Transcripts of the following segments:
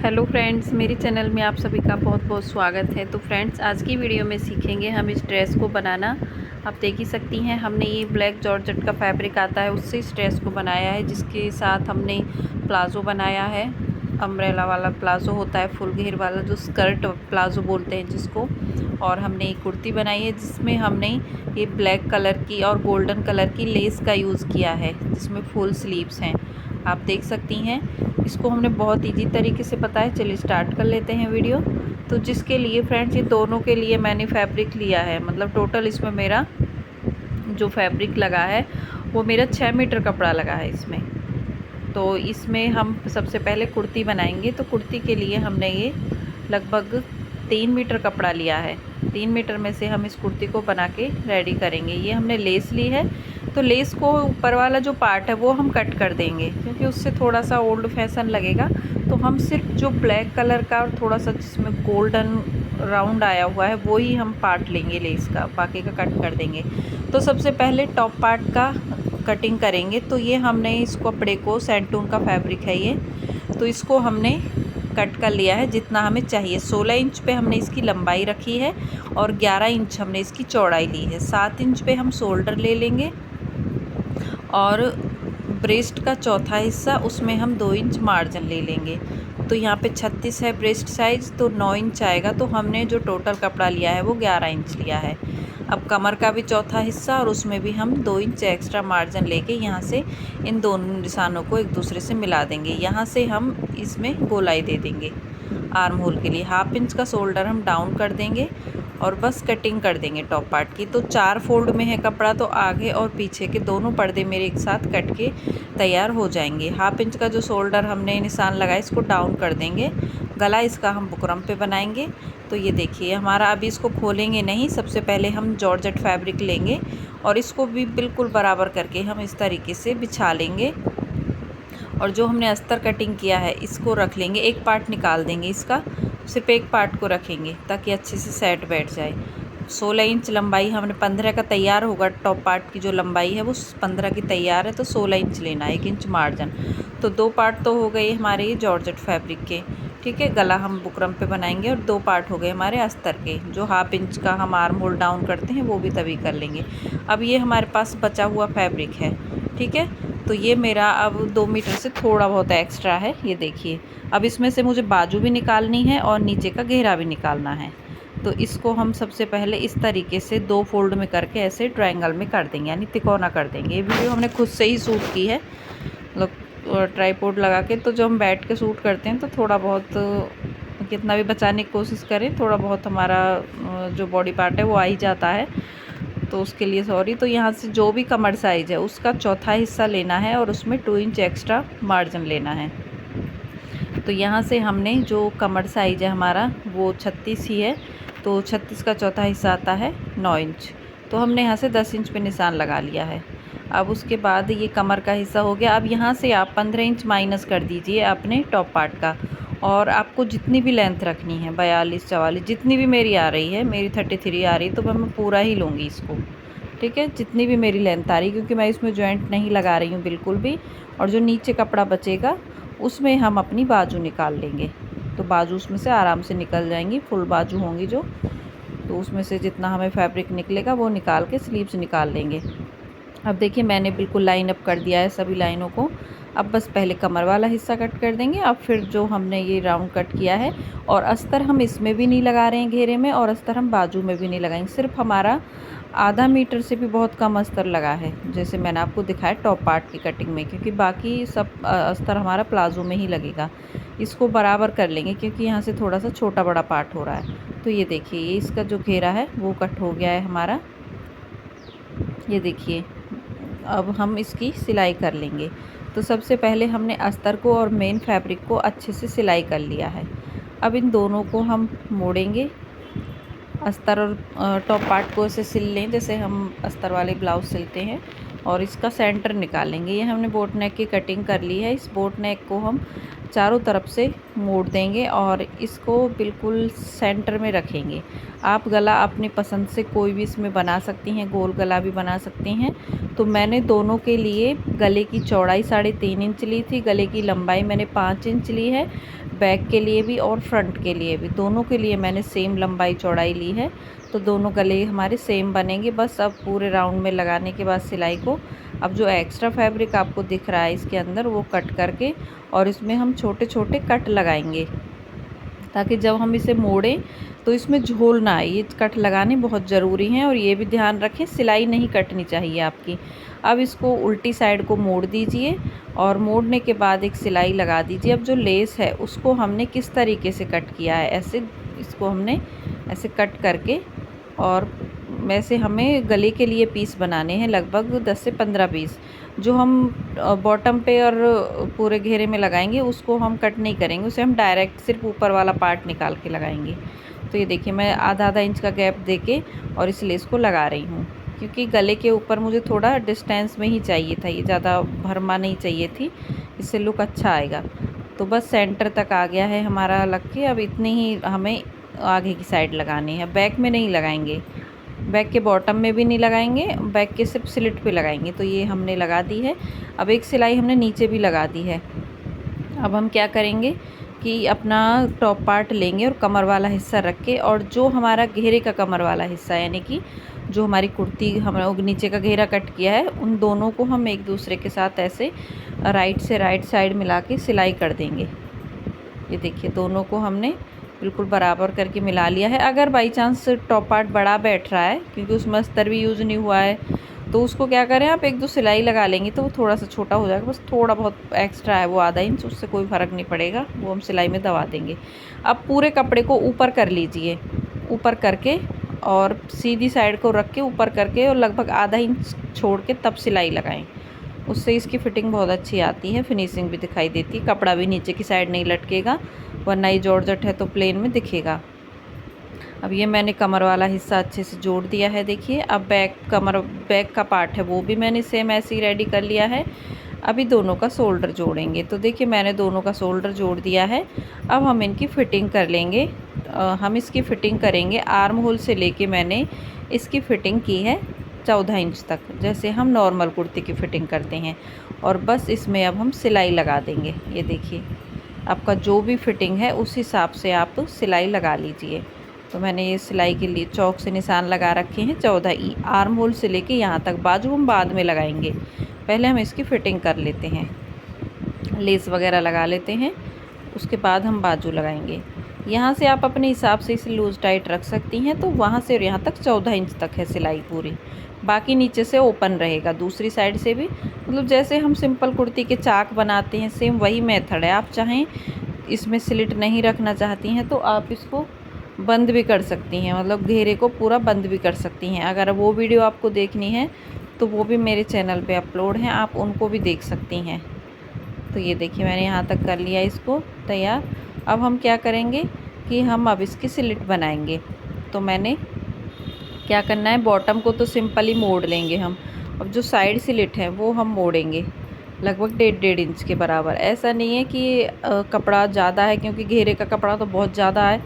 Hello friends, मेरे channel में आप सभी का बहुत बहुत स्वागत है। तो फ्रेंड्स, आज की वीडियो में सीखेंगे हम इस ड्रेस को बनाना। आप देख ही सकती हैं, हमने ये ब्लैक जॉर्जेट का फैब्रिक आता है उससे इस ड्रेस को बनाया है, जिसके साथ हमने प्लाज़ो बनाया है। अम्ब्रेला वाला प्लाज़ो होता है, फुल घेर वाला, जो स्कर्ट प्लाज़ो बोलते हैं जिसको। और हमने एक कुर्ती बनाई है जिसमें हमने ये ब्लैक कलर की और गोल्डन कलर की लेस का यूज़ किया है, जिसमें फुल स्लीव्स हैं। आप देख सकती हैं, इसको हमने बहुत इजी तरीके से पता है। चलिए स्टार्ट कर लेते हैं वीडियो। तो जिसके लिए फ्रेंड्स, ये दोनों के लिए मैंने फैब्रिक लिया है, मतलब टोटल इसमें मेरा जो फैब्रिक लगा है वो मेरा 6 मीटर कपड़ा लगा है इसमें। तो इसमें हम सबसे पहले कुर्ती बनाएंगे। तो कुर्ती के लिए हमने ये लगभग 3 मीटर कपड़ा लिया है। 3 मीटर में से हम इस कुर्ती को बना के रेडी करेंगे। ये हमने लेस ली है, तो लेस को ऊपर वाला जो पार्ट है वो हम कट कर देंगे, क्योंकि उससे थोड़ा सा ओल्ड फैशन लगेगा। तो हम सिर्फ जो ब्लैक कलर का और थोड़ा सा जिसमें गोल्डन राउंड आया हुआ है वो ही हम पार्ट लेंगे लेस का, बाकी का कट कर देंगे। तो सबसे पहले टॉप पार्ट का कटिंग करेंगे। तो ये हमने इस कपड़े को, सैंटून का फैब्रिक है ये, तो इसको हमने कट कर लिया है जितना हमें चाहिए। 16 इंच पे हमने इसकी लंबाई रखी है और 11 इंच हमने इसकी चौड़ाई ली है। 7 इंच पे हम शोल्डर ले लेंगे और ब्रेस्ट का चौथा हिस्सा, उसमें हम 2 इंच मार्जिन ले लेंगे। तो यहाँ पे 36 है ब्रेस्ट साइज़, तो 9 इंच आएगा। तो हमने जो टोटल कपड़ा लिया है वो 11 इंच लिया है। अब कमर का भी चौथा हिस्सा, और उसमें भी हम 2 इंच एक्स्ट्रा मार्जिन लेके यहाँ से इन दोनों निशानों को एक दूसरे से मिला देंगे। यहाँ से हम इसमें गोलाई दे देंगे आर्म होल के लिए। 1/2 इंच का शोल्डर हम डाउन कर देंगे और बस कटिंग कर देंगे टॉप पार्ट की। तो 4 फोल्ड में है कपड़ा, तो आगे और पीछे के दोनों पर्दे मेरे एक साथ कट के तैयार हो जाएंगे। 1/2 इंच का जो शोल्डर हमने निशान लगाया, इसको डाउन कर देंगे। गला इसका हम बुकरम पे बनाएंगे। तो ये देखिए हमारा, अभी इसको खोलेंगे नहीं, सबसे पहले हम जॉर्जेट फैब्रिक लेंगे और इसको भी बिल्कुल बराबर करके हम इस तरीके से बिछा लेंगे। और जो हमने अस्तर कटिंग किया है इसको रख लेंगे, एक पार्ट निकाल देंगे इसका, सिर्फ एक पार्ट को रखेंगे ताकि अच्छे से सेट बैठ जाए। 16 इंच लंबाई हमने, 15 का तैयार होगा। टॉप पार्ट की जो लंबाई है वो 15 की तैयार है, तो 16 इंच लेना है, 1 इंच मार्जिन। तो 2 पार्ट तो हो गए हमारे ये जॉर्जेट फैब्रिक के, ठीक है। गला हम बुकरम पे बनाएंगे और 2 पार्ट हो गए हमारे अस्तर के। जो 1/2 इंच का हम आर्म होल डाउन करते हैं वो भी तभी कर लेंगे। अब ये हमारे पास बचा हुआ फैब्रिक है, ठीक है। तो ये मेरा अब 2 मीटर से थोड़ा बहुत एक्स्ट्रा है, ये देखिए। अब इसमें से मुझे बाजू भी निकालनी है और नीचे का घेरा भी निकालना है। तो इसको हम सबसे पहले इस तरीके से 2 फोल्ड में करके ऐसे ट्रायंगल में कर देंगे, यानी तिकोना कर देंगे। ये वीडियो हमने खुद से ही शूट की है, मतलब ट्राईपोड लगा के। तो जो हम बैठ के शूट करते हैं तो थोड़ा बहुत, कितना भी बचाने की कोशिश करें, थोड़ा बहुत हमारा जो बॉडी पार्ट है वो आ ही जाता है, तो उसके लिए सॉरी। तो यहाँ से जो भी कमर साइज़ है उसका चौथा हिस्सा लेना है और उसमें 2 इंच एक्स्ट्रा मार्जिन लेना है। तो यहाँ से हमने जो कमर साइज़ है हमारा वो 36 ही है, तो 36 का चौथा हिस्सा आता है 9 इंच। तो हमने यहाँ से 10 इंच पे निशान लगा लिया है। अब उसके बाद ये कमर का हिस्सा हो गया। अब यहाँ से आप 15 इंच माइनस कर दीजिए अपने टॉप पार्ट का, और आपको जितनी भी लेंथ रखनी है, 42 44 जितनी भी मेरी आ रही है, मेरी 33 आ रही है, तो मैं पूरा ही लूँगी इसको, ठीक है। जितनी भी मेरी लेंथ आ रही है, क्योंकि मैं इसमें जॉइंट नहीं लगा रही हूँ बिल्कुल भी। और जो नीचे कपड़ा बचेगा उसमें हम अपनी बाजू निकाल लेंगे। तो बाजू उसमें से आराम से निकल जाएंगी, फुल बाजू होंगी जो, तो उसमें से जितना हमें फैब्रिक निकलेगा वो निकाल के स्लीव्स निकाल लेंगे। अब देखिए मैंने बिल्कुल लाइन अप कर दिया है सभी लाइनों को। अब बस पहले कमर वाला हिस्सा कट कर देंगे, अब फिर जो हमने ये राउंड कट किया है, और अस्तर हम इसमें भी नहीं लगा रहे हैं घेरे में, और अस्तर हम बाजू में भी नहीं लगाएंगे। सिर्फ हमारा आधा मीटर से भी बहुत कम अस्तर लगा है, जैसे मैंने आपको दिखाया टॉप पार्ट की कटिंग में, क्योंकि बाकी सब अस्तर हमारा प्लाजो में ही लगेगा। इसको बराबर कर लेंगे क्योंकि यहाँ से थोड़ा सा छोटा बड़ा पार्ट हो रहा है। तो ये देखिए, ये इसका जो घेरा है वो कट हो गया है हमारा, ये देखिए। अब हम इसकी सिलाई कर लेंगे। तो सबसे पहले हमने अस्तर को और मेन फैब्रिक को अच्छे से सिलाई कर लिया है। अब इन दोनों को हम मोड़ेंगे, अस्तर और टॉप पार्ट को ऐसे सिल लें जैसे हम अस्तर वाले ब्लाउज सिलते हैं, और इसका सेंटर निकालेंगे। ये हमने बोट नेक की कटिंग कर ली है। इस बोट नेक को हम चारों तरफ से मोड़ देंगे और इसको बिल्कुल सेंटर में रखेंगे। आप गला अपनी पसंद से कोई भी इसमें बना सकती हैं, गोल गला भी बना सकती हैं। तो मैंने दोनों के लिए गले की चौड़ाई 3.5 इंच ली थी, गले की लंबाई मैंने 5 इंच ली है, बैक के लिए भी और फ्रंट के लिए भी, दोनों के लिए मैंने सेम लंबाई चौड़ाई ली है। तो दोनों गले हमारे सेम बनेंगे। बस अब पूरे राउंड में लगाने के बाद सिलाई को, अब जो एक्स्ट्रा फैब्रिक आपको दिख रहा है इसके अंदर, वो कट करके और इसमें हम छोटे छोटे कट लगाएंगे, ताकि जब हम इसे मोड़ें तो इसमें झोल ना आए। ये कट लगाने बहुत ज़रूरी हैं। और ये भी ध्यान रखें, सिलाई नहीं कटनी चाहिए आपकी। अब इसको उल्टी साइड को मोड़ दीजिए और मोड़ने के बाद एक सिलाई लगा दीजिए। अब जो लेस है उसको हमने किस तरीके से कट किया है, ऐसे इसको हमने ऐसे कट करके, और वैसे हमें गले के लिए पीस बनाने हैं लगभग 10 से 15 पीस। जो हम बॉटम पे और पूरे घेरे में लगाएंगे उसको हम कट नहीं करेंगे, उसे हम डायरेक्ट सिर्फ ऊपर वाला पार्ट निकाल के लगाएंगे। तो ये देखिए मैं आधा आधा इंच का गैप देके और इस लेस को लगा रही हूँ, क्योंकि गले के ऊपर मुझे थोड़ा डिस्टेंस में ही चाहिए था, ये ज़्यादा भरमा नहीं चाहिए थी, इससे लुक अच्छा आएगा। तो बस सेंटर तक आ गया है हमारा लग के। अब इतनी ही हमें आगे की साइड लगानी है, बैक में नहीं लगाएंगे, बैक के बॉटम में भी नहीं लगाएंगे, बैक के सिर्फ स्लिट पे लगाएंगे। तो ये हमने लगा दी है। अब एक सिलाई हमने नीचे भी लगा दी है। अब हम क्या करेंगे कि अपना टॉप पार्ट लेंगे और कमर वाला हिस्सा रख के, और जो हमारा घेरे का कमर वाला हिस्सा, यानी कि जो हमारी कुर्ती हमारा नीचे का घेरा कट किया है, उन दोनों को हम एक दूसरे के साथ ऐसे राइट से राइट साइड मिला के सिलाई कर देंगे। ये देखिए दोनों को हमने बिल्कुल बराबर करके मिला लिया है। अगर बाई चांस टॉप पार्ट बड़ा बैठ रहा है, क्योंकि उसमें अस्तर भी यूज़ नहीं हुआ है, तो उसको क्या करें, आप एक दो सिलाई लगा लेंगे तो वो थोड़ा सा छोटा हो जाएगा। बस थोड़ा बहुत एक्स्ट्रा है वो आधा इंच, उससे कोई फ़र्क नहीं पड़ेगा, वो हम सिलाई में दबा देंगे। अब पूरे कपड़े को ऊपर कर लीजिए, ऊपर करके और सीधी साइड को रख के ऊपर करके और लगभग आधा इंच छोड़ के तब सिलाई लगाएं। उससे इसकी फ़िटिंग बहुत अच्छी आती है, फिनिशिंग भी दिखाई देती है, कपड़ा भी नीचे की साइड नहीं लटकेगा, वरना ये जॉर्जेट है तो प्लेन में दिखेगा। अब ये मैंने कमर वाला हिस्सा अच्छे से जोड़ दिया है। देखिए अब बैक का पार्ट है वो भी मैंने सेम ऐसे ही रेडी कर लिया है। अभी दोनों का शोल्डर जोड़ेंगे। तो देखिए मैंने दोनों का शोल्डर जोड़ दिया है। अब हम इनकी फ़िटिंग कर लेंगे। हम इसकी फ़िटिंग करेंगे, आर्म होल से लेके मैंने इसकी फ़िटिंग की है 14 इंच तक, जैसे हम नॉर्मल कुर्ती की फ़िटिंग करते हैं। और बस इसमें अब हम सिलाई लगा देंगे। ये देखिए आपका जो भी फ़िटिंग है उस हिसाब से आप सिलाई लगा लीजिए। तो मैंने ये सिलाई के लिए चौक से निशान लगा रखे हैं 14 आर्म होल से लेके यहाँ तक। बाजू हम बाद में लगाएंगे, पहले हम इसकी फ़िटिंग कर लेते हैं, लेस वगैरह लगा लेते हैं, उसके बाद हम बाजू लगाएंगे। यहाँ से आप अपने हिसाब से इसे लूज़ टाइट रख सकती हैं। तो वहाँ से और यहाँ तक 14 इंच तक है सिलाई पूरी, बाकी नीचे से ओपन रहेगा। दूसरी साइड से भी मतलब जैसे हम सिंपल कुर्ती के चाक बनाते हैं सेम वही मेथड है। आप चाहें इसमें स्लिट नहीं रखना चाहती हैं तो आप इसको बंद भी कर सकती हैं, मतलब घेरे को पूरा बंद भी कर सकती हैं। अगर वो वीडियो आपको देखनी है तो वो भी मेरे चैनल पे अपलोड हैं, आप उनको भी देख सकती हैं। तो ये देखिए मैंने यहाँ तक कर लिया इसको तैयार। अब हम क्या करेंगे कि हम अब इसकी स्लिट बनाएंगे। तो मैंने क्या करना है, बॉटम को तो सिंपली मोड़ लेंगे हम। अब जो साइड स्लिट है वो हम मोड़ेंगे लगभग 1.5 इंच के बराबर। ऐसा नहीं है कि कपड़ा ज़्यादा है, क्योंकि घेरे का कपड़ा तो बहुत ज़्यादा है,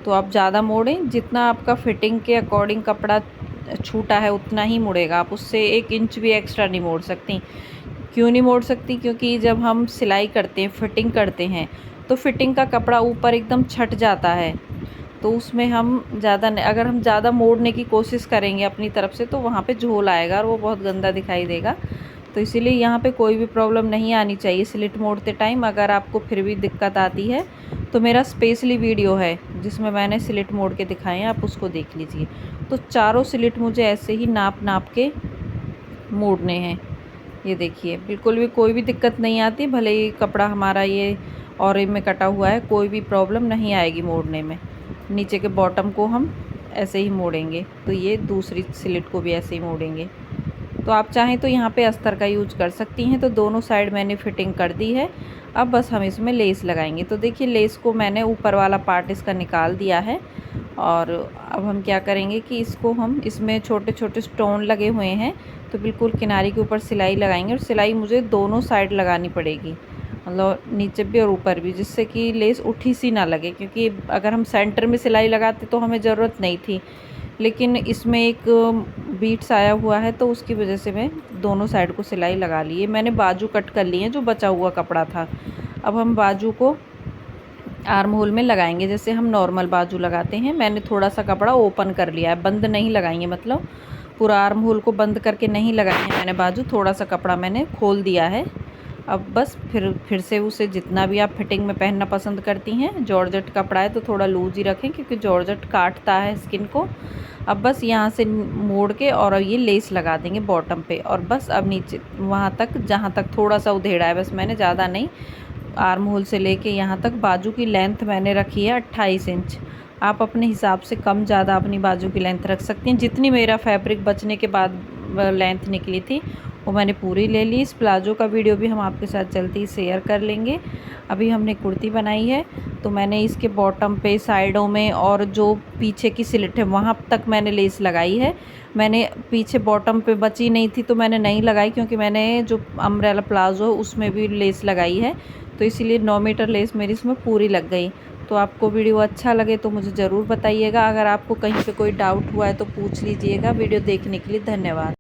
तो आप ज़्यादा मोड़ें। जितना आपका फिटिंग के अकॉर्डिंग कपड़ा छूटा है उतना ही मुड़ेगा, आप उससे 1 इंच भी एक्स्ट्रा नहीं मोड़ सकती। क्यों नहीं मोड़ सकती, क्योंकि जब हम सिलाई करते हैं, फिटिंग करते हैं, तो फिटिंग का कपड़ा ऊपर एकदम छट जाता है। तो उसमें हम अगर हम ज़्यादा मोड़ने की कोशिश करेंगे अपनी तरफ से तो वहाँ पे झोल आएगा और वो बहुत गंदा दिखाई देगा। तो इसीलिए यहाँ पे कोई भी प्रॉब्लम नहीं आनी चाहिए स्लिट मोड़ते टाइम। अगर आपको फिर भी दिक्कत आती है तो मेरा स्पेशली वीडियो है जिसमें मैंने स्लिट मोड़ के दिखाए हैं, आप उसको देख लीजिए। तो चारों स्लिट मुझे ऐसे ही नाप नाप के मोड़ने हैं। ये देखिए बिल्कुल भी कोई भी दिक्कत नहीं आती, भले ही कपड़ा हमारा ये ऑरेंज में कटा हुआ है, कोई भी प्रॉब्लम नहीं आएगी मोड़ने में। नीचे के बॉटम को हम ऐसे ही मोड़ेंगे, तो ये दूसरी स्लिट को भी ऐसे ही मोड़ेंगे। तो आप चाहें तो यहाँ पे अस्तर का यूज कर सकती हैं। तो दोनों साइड मैंने फिटिंग कर दी है। अब बस हम इसमें लेस लगाएंगे। तो देखिए लेस को मैंने ऊपर वाला पार्ट इसका निकाल दिया है। और अब हम क्या करेंगे कि इसको हम इसमें छोटे छोटे स्टोन लगे हुए हैं, तो बिल्कुल किनारे के ऊपर सिलाई लगाएंगे। और सिलाई मुझे दोनों साइड लगानी पड़ेगी, मतलब नीचे भी और ऊपर भी, जिससे कि लेस उठी सी ना लगे। क्योंकि अगर हम सेंटर में सिलाई लगाते तो हमें ज़रूरत नहीं थी, लेकिन इसमें एक बीट्स आया हुआ है तो उसकी वजह से मैं दोनों साइड को सिलाई लगा ली है। मैंने बाजू कट कर ली है जो बचा हुआ कपड़ा था। अब हम बाजू को आर्म होल में लगाएंगे जैसे हम नॉर्मल बाजू लगाते हैं। मैंने थोड़ा सा कपड़ा ओपन कर लिया है, बंद नहीं लगाएंगे, मतलब पूरा आर्म होल को बंद करके नहीं लगाई है मैंने बाजू, थोड़ा सा कपड़ा मैंने खोल दिया है। अब बस फिर से उसे जितना भी आप फिटिंग में पहनना पसंद करती हैं, जॉर्जेट कपड़ा है तो थोड़ा लूज ही रखें क्योंकि जॉर्जेट काटता है स्किन को। अब बस यहाँ से मोड़ के और ये लेस लगा देंगे बॉटम पे, और बस अब नीचे वहाँ तक जहाँ तक थोड़ा सा उधेड़ा है बस मैंने, ज़्यादा नहीं। आर्म होल से लेके यहाँ तक बाजू की लेंथ मैंने रखी है 28 इंच। आप अपने हिसाब से कम ज़्यादा अपनी बाजू की लेंथ रख सकती हैं। जितनी मेरा फैब्रिक बचने के बाद लेंथ निकली थी वो मैंने पूरी ले ली। इस प्लाजो का वीडियो भी हम आपके साथ जल्दी ही शेयर कर लेंगे। अभी हमने कुर्ती बनाई है तो मैंने इसके बॉटम पे, साइडों में और जो पीछे की स्लिट है वहाँ तक मैंने लेस लगाई है। मैंने पीछे बॉटम पे बची नहीं थी तो मैंने नहीं लगाई, क्योंकि मैंने जो अम्ब्रेला प्लाजो उसमें भी लेस लगाई है, तो इसीलिए 9 मीटर लेस मेरी इसमें पूरी लग गई। तो आपको वीडियो अच्छा लगे तो मुझे ज़रूर बताइएगा। अगर आपको कहीं पे कोई डाउट हुआ है तो पूछ लीजिएगा। वीडियो देखने के लिए धन्यवाद।